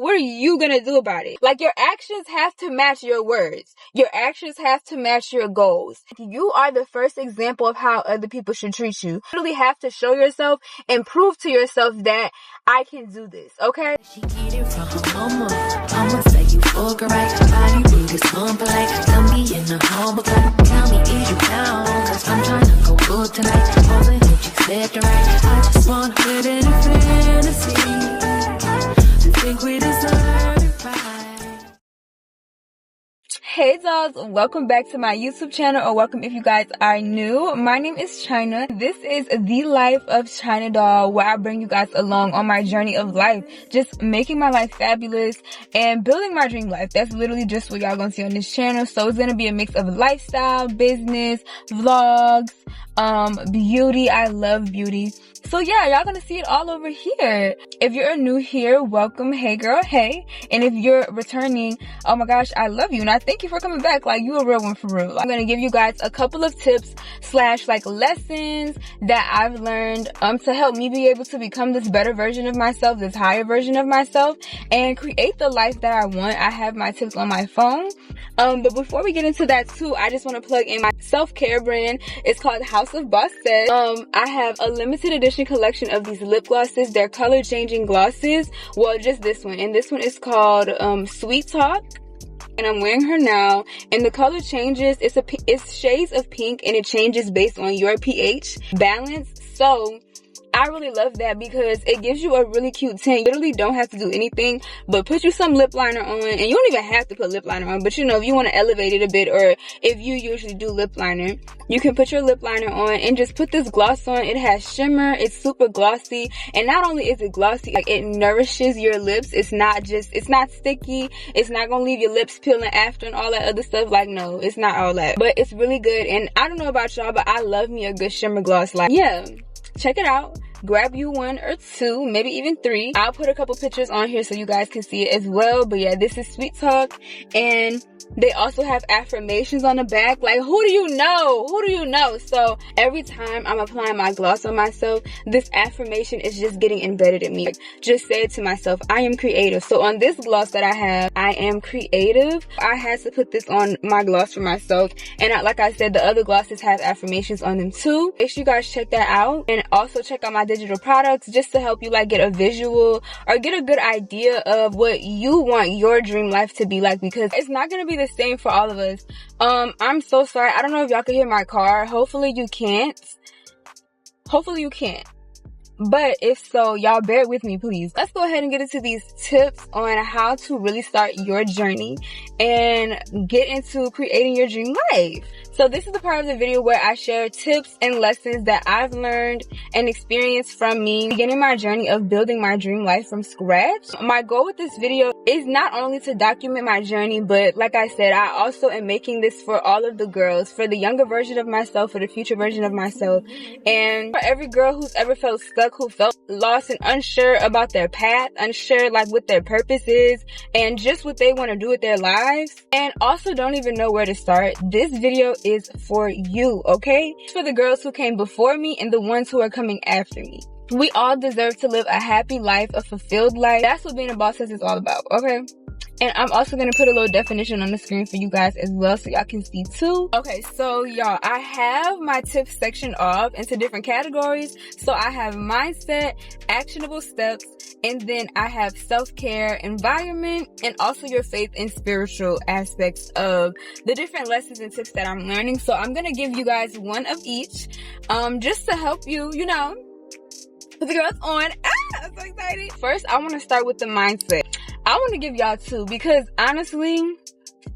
What are you gonna do about it? Like, your actions have to match your words. Your actions have to match your goals. You are the first example of how other people should treat you. You really have to show yourself and prove to yourself that I can do this, okay? She get it from her mama. Mama say you fuck right. Body rude is polite. Tell me in the humble type. Tell me is you down? Cause I'm trying to go good tonight. All the hit you said the right. I just want to live in a fantasy. I think we deserve it right. Hey dolls, welcome back to my YouTube channel, or welcome if you guys are new. My name is China. This is the life of China Doll, where I bring you guys along on my journey of life, just making my life fabulous and building my dream life. That's literally just what y'all gonna see on this channel. So it's gonna be a mix of lifestyle, business, vlogs, beauty. I love beauty. So yeah, y'all gonna see it all over here. If you're new here, welcome. Hey girl, hey. And if you're returning, oh my gosh, I love you and I thank you for coming back. Like, you a real one for real. I'm gonna give you guys a couple of tips slash like lessons that I've learned to help me be able to become this better version of myself, this higher version of myself, and create the life that I want. I have my tips on my phone. But before we get into that too, I just want to plug in my self-care brand. It's called House of Bosscess. I have a limited edition collection of these lip glosses. They're color changing glosses. Well, just this one. And this one is called Sweet Talk. And I'm wearing her now, and the color changes. It's shades of pink, and it changes based on your pH balance. So I really love that because it gives you a really cute tint. You literally don't have to do anything but put you some lip liner on, and you don't even have to put lip liner on, but you know, if you want to elevate it a bit, or if you usually do lip liner, you can put your lip liner on and just put this gloss on. It has shimmer, it's super glossy, and not only is it glossy, like, it nourishes your lips. It's not sticky, it's not gonna leave your lips peeling after and all that other stuff. Like, no, it's not all that, but it's really good. And I don't know about y'all, but I love me a good shimmer gloss. Like, yeah, check it out. Grab you one or two, maybe even three. I'll put a couple pictures on here so you guys can see it as well. But yeah, this is Sweet Talk, and they also have affirmations on the back. Like, who do you know? Who do you know? So every time I'm applying my gloss on myself, this affirmation is just getting embedded in me. Like, just say it to myself, I am creative. So on this gloss that I have, I am creative. I had to put this on my gloss for myself. And like I said, the other glosses have affirmations on them too. Make sure you guys check that out. And also check out my digital products just to help you like get a visual or get a good idea of what you want your dream life to be like, because it's not going to be the same for all of us. I'm so sorry. I don't know if y'all can hear my car. Hopefully you can't. But if so, y'all bear with me, please. Let's go ahead and get into these tips on how to really start your journey and get into creating your dream life. So this is the part of the video where I share tips and lessons that I've learned and experienced from me beginning my journey of building my dream life from scratch. My goal with this video is not only to document my journey, but like I said, I also am making this for all of the girls, for the younger version of myself, for the future version of myself, and for every girl who's ever felt stuck, who felt lost and unsure about their path, unsure like what their purpose is, and just what they want to do with their lives, and also don't even know where to start. This video is for you, okay? It's for the girls who came before me and the ones who are coming after me. We all deserve to live a happy life, a fulfilled life. That's what being a bosscess is all about, okay? And I'm also going to put a little definition on the screen for you guys as well so y'all can see too. Okay, so y'all, I have my tips section off into different categories. So I have mindset, actionable steps, and then I have self-care, environment, and also your faith and spiritual aspects of the different lessons and tips that I'm learning. So I'm going to give you guys one of each just to help you, you know, put the girls on. I'm so excited. First, I want to start with the mindset. I want to give y'all two because honestly,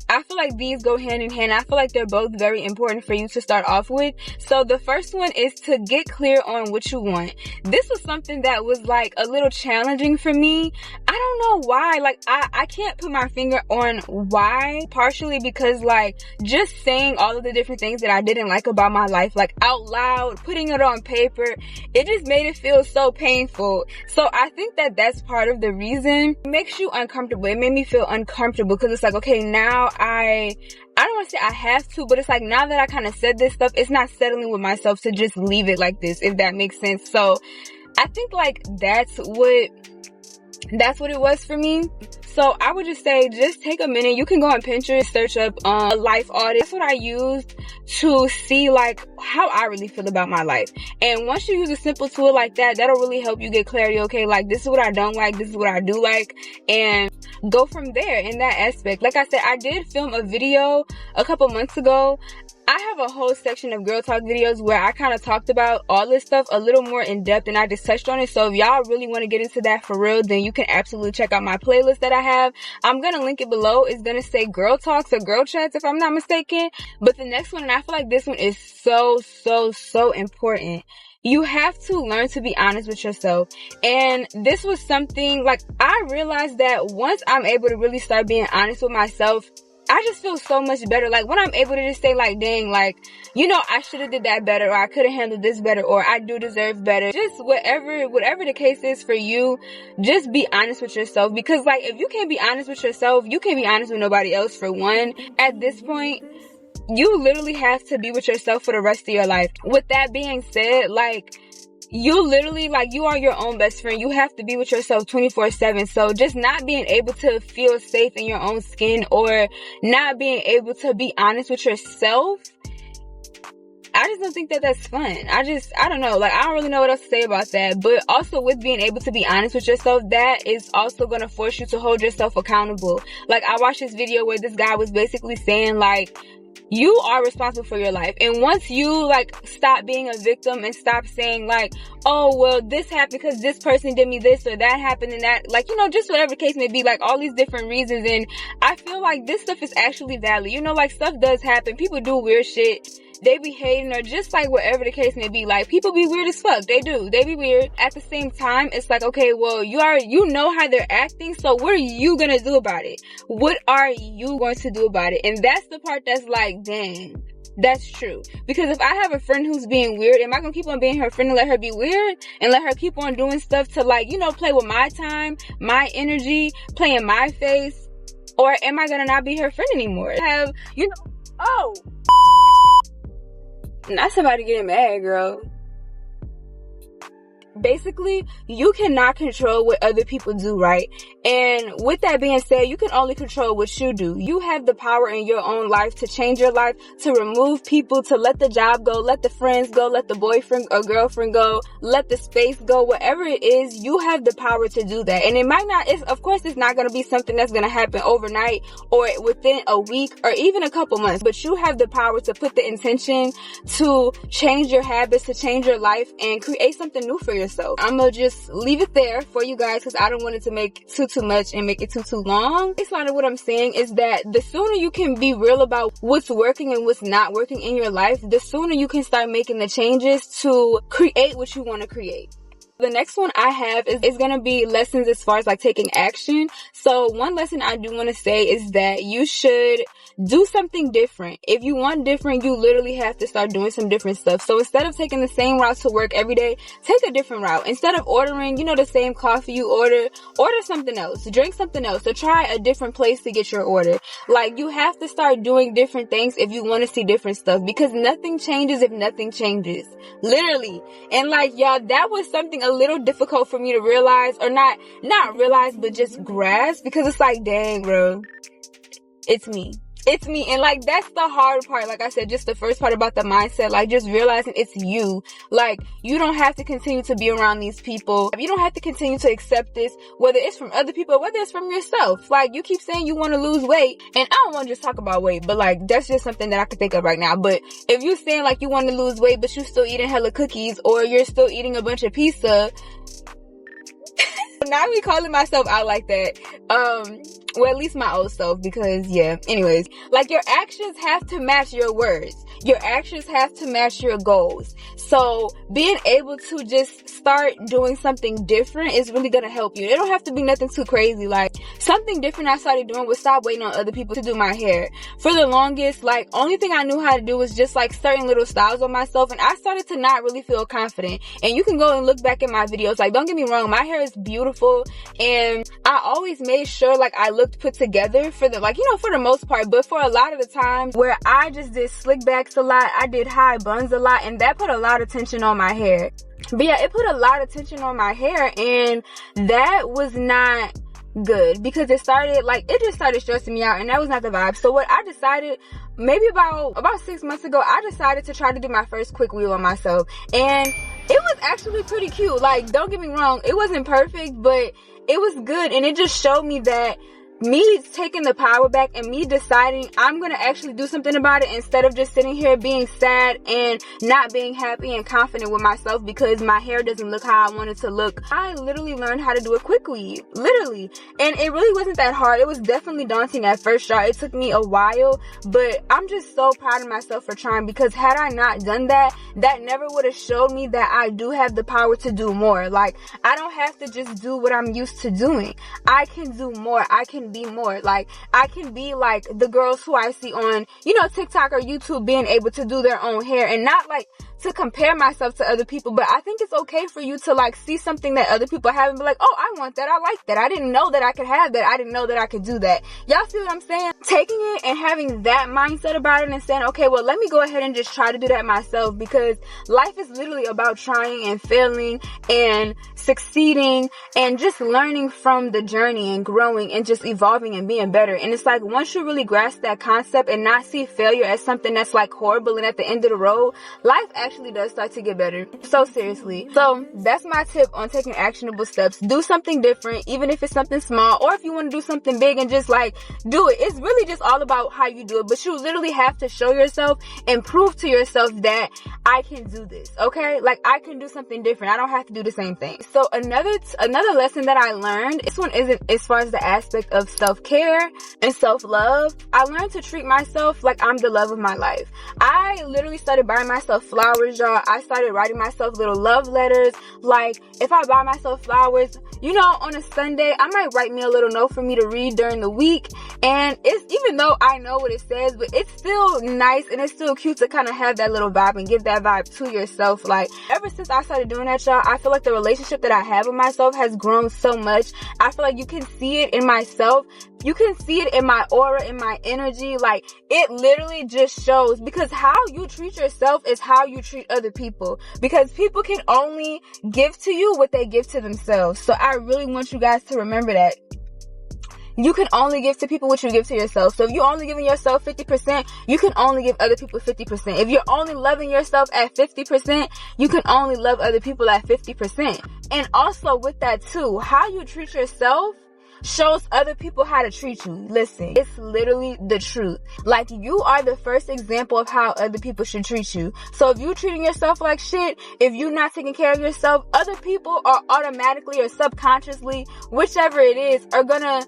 I feel like these go hand in hand. I feel like they're both very important for you to start off with. So the first one is to get clear on what you want. This was something that was like a little challenging for me. I don't know why. Like, I can't put my finger on why. Partially because like just saying all of the different things that I didn't like about my life, like out loud, putting it on paper, it just made it feel so painful. So I think that that's part of the reason. It makes you uncomfortable. It made me feel uncomfortable because it's like, okay, now I don't want to say I have to, but it's like now that I kind of said this stuff, it's not settling with myself to just leave it like this, if that makes sense. So I think like that's what that's what it was for me. So I would just say, just take a minute. You can go on Pinterest, search up a life audit. That's what I used to see like how I really feel about my life. And once you use a simple tool like that, that'll really help you get clarity. Okay, like this is what I don't like, this is what I do like, and go from there in that aspect. Like I said, I did film a video a couple months ago. I have a whole section of girl talk videos where I kind of talked about all this stuff a little more in depth, and I just touched on it. So if y'all really want to get into that for real, then you can absolutely check out my playlist that I have. I'm going to link it below. It's going to say girl talks or girl chats if I'm not mistaken. But the next one, and I feel like this one is so important. You have to learn to be honest with yourself. And this was something like I realized that once I'm able to really start being honest with myself, I just feel so much better. Like when I'm able to just say like, dang, like, you know, I should have did that better, or I could have handled this better, or I do deserve better. Just whatever the case is for you, just be honest with yourself. Because like, if you can't be honest with yourself, you can't be honest with nobody else for one. At this point, you literally have to be with yourself for the rest of your life. With that being said, like, you literally, like, you are your own best friend. You have to be with yourself 24/7. So just not being able to feel safe in your own skin, or not being able to be honest with yourself, I just don't think that that's fun. I don't know. Like, I don't really know what else to say about that. But also with being able to be honest with yourself, that is also going to force you to hold yourself accountable. Like, I watched this video where this guy was basically saying, like, you are responsible for your life. And once you like stop being a victim and stop saying like, oh, well, this happened because this person did me this, or that happened and that, like, you know, just whatever the case may be, like all these different reasons. And I feel like this stuff is actually valid. You know, like stuff does happen. People do weird shit. They be hating, or just like whatever the case may be. Like, people be weird as fuck. They do. They be weird. At the same time, it's like, okay, well, you know how they're acting, so what are you gonna do about it? What are you going to do about it? And that's the part that's like, dang, that's true. Because if I have a friend who's being weird, am I gonna keep on being her friend and let her be weird? And let her keep on doing stuff to, like, you know, play with my time, my energy, play in my face? Or am I gonna not be her friend anymore? Have, you know, oh, not somebody getting mad, girl. Basically, you cannot control what other people do, right? And with that being said, you can only control what you do. You have the power in your own life to change your life, to remove people, to let the job go, let the friends go, let the boyfriend or girlfriend go, let the space go, whatever it is, you have the power to do that. And it might not, of course, it's not going to be something that's going to happen overnight or within a week or even a couple months, but you have the power to put the intention to change your habits, to change your life, and create something new for yourself. I'm gonna just leave it there for you guys because I don't want it to make too much and make it too long. It's kind of what I'm saying is that the sooner you can be real about what's working and what's not working in your life, the sooner you can start making the changes to create what you want to create. The next one I have is going to be lessons as far as like taking action. So one lesson I do want to say is that you should do something different. If you want different, you literally have to start doing some different stuff. So instead of taking the same route to work every day, take a different route. Instead of ordering, you know, the same coffee you order something else, drink something else, or try a different place to get your order. Like, you have to start doing different things if you want to see different stuff, because nothing changes if nothing changes. Literally. And like, y'all, that was something a little difficult for me to realize, or not realize, but just grasp, because it's like, dang, bro, it's me. And like, that's the hard part. Like I said, just the first part about the mindset, like just realizing it's you. Like, you don't have to continue to be around these people. You don't have to continue to accept this, whether it's from other people, whether it's from yourself. Like, you keep saying you want to lose weight, and I don't want to just talk about weight, but like, that's just something that I can think of right now. But if you're saying like you want to lose weight, but you're still eating hella cookies, or you're still eating a bunch of pizza, now we calling myself out like that. Well, at least my old self, because yeah, anyways, like, your actions have to match your words. Your actions have to match your goals. So being able to just start doing something different is really going to help you. It don't have to be nothing too crazy. Like, something different I started doing was stop waiting on other people to do my hair. For the longest, like, only thing I knew how to do was just like certain little styles on myself, and I started to not really feel confident. And you can go and look back at my videos. Like, don't get me wrong, my hair is beautiful. beautiful, and I always made sure like I looked put together for the, like, you know, for the most part. But for a lot of the times where I just did slick backs a lot, I did high buns a lot, and that put a lot of tension on my hair. But yeah, it put a lot of tension on my hair, and that was not good because it just started stressing me out, and that was not the vibe. So what I decided, maybe about 6 months ago, I decided to try to do my first quick weave on myself, and it was actually pretty cute. Like, don't get me wrong, it wasn't perfect, but it was good, and it just showed me that me taking the power back and me deciding I'm gonna actually do something about it instead of just sitting here being sad and not being happy and confident with myself because my hair doesn't look how I want it to look. I literally learned how to do a quick weave, literally, and it really wasn't that hard. It was definitely daunting at first, y'all. It took me a while, but I'm just so proud of myself for trying, because had I not done that, that never would have showed me that I do have the power to do more. Like, I don't have to just do what I'm used to doing. I can do more. I can be more. Like, I can be like the girls who I see on, you know, TikTok or YouTube being able to do their own hair, and not like to compare myself to other people, but I think it's okay for you to like see something that other people have and be like, oh, I want that, I like that, I didn't know that I could have that, I didn't know that I could do that. Y'all see what I'm saying? Taking it and having that mindset about it and saying, okay, well, let me go ahead and just try to do that myself, because life is literally about trying and failing and succeeding and just learning from the journey and growing and just evolving and being better. And it's like, once you really grasp that concept and not see failure as something that's like horrible and at the end of the road, life actually does start to get better. So seriously. So that's my tip on taking actionable steps. Do something different, even if it's something small, or if you want to do something big and just like do it. It's really just all about how you do it, but you literally have to show yourself and prove to yourself that I can do this, okay? Like, I can do something different. I don't have to do the same thing. So another lesson that I learned, this one isn't as far as the aspect of self-care and self-love. I learned to treat myself like I'm the love of my life. I literally started buying myself flowers, y'all. I started writing myself little love letters. Like, if I buy myself flowers, you know, on a Sunday, I might write me a little note for me to read during the week. And it's, even though I know what it says, but it's still nice and it's still cute to kind of have that little vibe and give that vibe to yourself. Like, ever since I started doing that, y'all, I feel like the relationship that I have with myself has grown so much. I feel like you can see it in myself. You can see it in my aura, in my energy. Like, it literally just shows, because how you treat yourself is how you treat other people, because people can only give to you what they give to themselves. So I really want you guys to remember that. You can only give to people what you give to yourself. So if you're only giving yourself 50%, you can only give other people 50%. If you're only loving yourself at 50%, you can only love other people at 50%. And also with that too, how you treat yourself shows other people how to treat you. Listen, it's literally the truth. Like, you are the first example of how other people should treat you. So if you're treating yourself like shit, if you're not taking care of yourself, other people are automatically or subconsciously, whichever it is, are gonna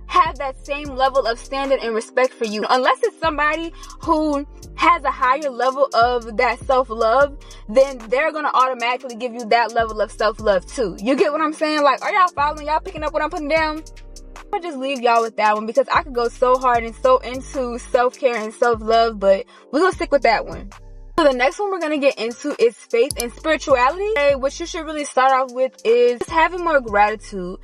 have that same level of standard and respect for you. Unless it's somebody who has a higher level of that self-love, then they're gonna automatically give you that level of self-love too. You get what I'm saying? Like, are y'all following? Y'all picking up what I'm putting down? I'll just leave y'all with that one, because I could go so hard and so into self-care and self-love, but we're gonna stick with that one. So the next one we're gonna get into is faith and spirituality. Okay, what you should really start off with is having more gratitude.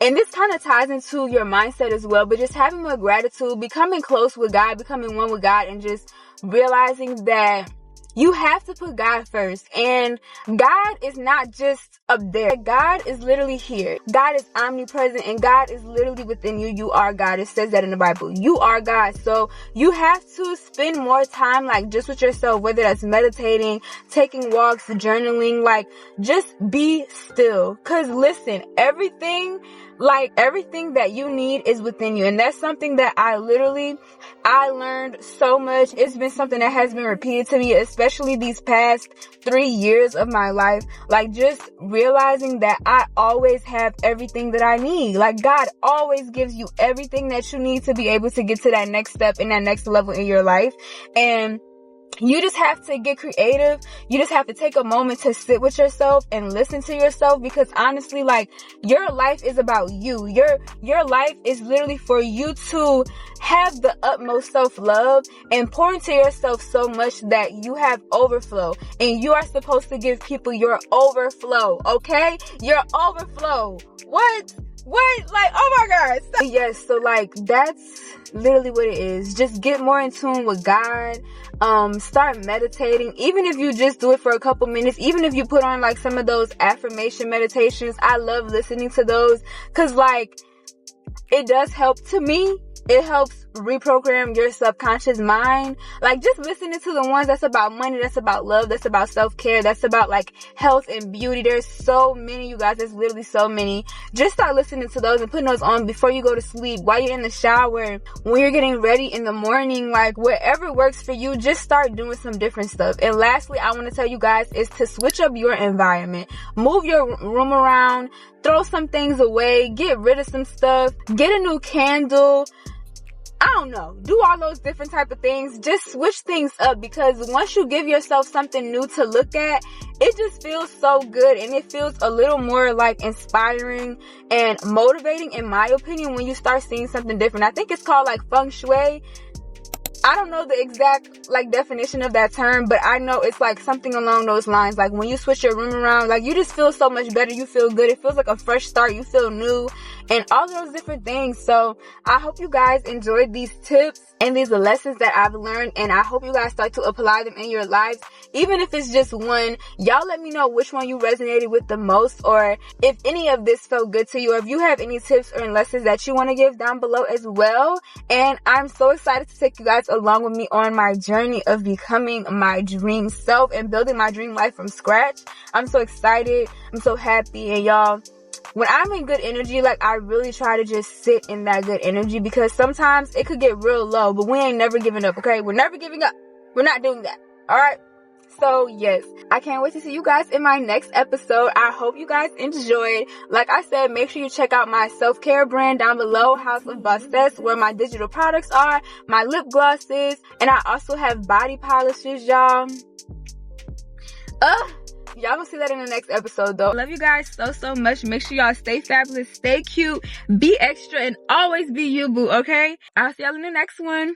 And this kind of ties into your mindset as well, but just having more gratitude, becoming close with God, becoming one with God, and just realizing that you have to put God first. And God is not just up there. God is literally here. God is omnipresent, and God is literally within you. You are God. It says that in the Bible. You are God. So you have to spend more time, like, just with yourself, whether that's meditating, taking walks, journaling, like, just be still. Cause listen, everything that you need is within you. And that's something that I learned so much. It's been something that has been repeated to me, especially these past 3 years of my life. Like, just realizing that I always have everything that I need. Like, God always gives you everything that you need to be able to get to that next step and that next level in your life. And you just have to get creative. You just have to take a moment to sit with yourself and listen to yourself, because honestly, like, your life is about you. Your life is literally for you to have the utmost self-love and pour into yourself so much that you have overflow, and you are supposed to give people your overflow, okay? Your overflow. What? Like, oh my God. Yes, so like, that's literally what it is. Just get more in tune with God. Start meditating. Even if you just do it for a couple minutes, even if you put on like some of those affirmation meditations, I love listening to those, because like, it does help. To me, it helps reprogram your subconscious mind. Like, just listening to the ones that's about money, that's about love, that's about self-care, that's about like health and beauty. There's so many, you guys. There's literally so many. Just start listening to those and putting those on before you go to sleep, while you're in the shower, when you're getting ready in the morning, like whatever works for you. Just start doing some different stuff. And lastly, I want to tell you guys is to switch up your environment. Move your room around, throw some things away, get rid of some stuff, get a new candle. I don't know, do all those different type of things. Just switch things up, because once you give yourself something new to look at, it just feels so good, and it feels a little more like inspiring and motivating, in my opinion, when you start seeing something different. I think it's called like feng shui. I don't know the exact like definition of that term, but I know it's like something along those lines. Like, when you switch your room around, like, you just feel so much better. You feel good. It feels like a fresh start. You feel new, and all those different things. So I hope you guys enjoyed these tips and these lessons that I've learned, and I hope you guys start to apply them in your lives. Even if it's just one, y'all let me know which one you resonated with the most, or if any of this felt good to you, or if you have any tips or lessons that you want to give down below as well. And I'm so excited to take you guys along with me on my journey of becoming my dream self and building my dream life from scratch. I'm so excited. I'm so happy. And y'all, when I'm in good energy, like, I really try to just sit in that good energy, because sometimes it could get real low, but we ain't never giving up, okay? We're never giving up. We're not doing that. All right? So yes, I can't wait to see you guys in my next episode. I hope you guys enjoyed. Like I said, make sure you check out my self-care brand down below, House of Bosscess, where my digital products are, my lip glosses, and I also have body polishes, y'all. Y'all gonna see that in the next episode though. Love you guys so much. Make sure y'all stay fabulous, stay cute, be extra, and always be you, boo, okay? I'll see y'all in the next one.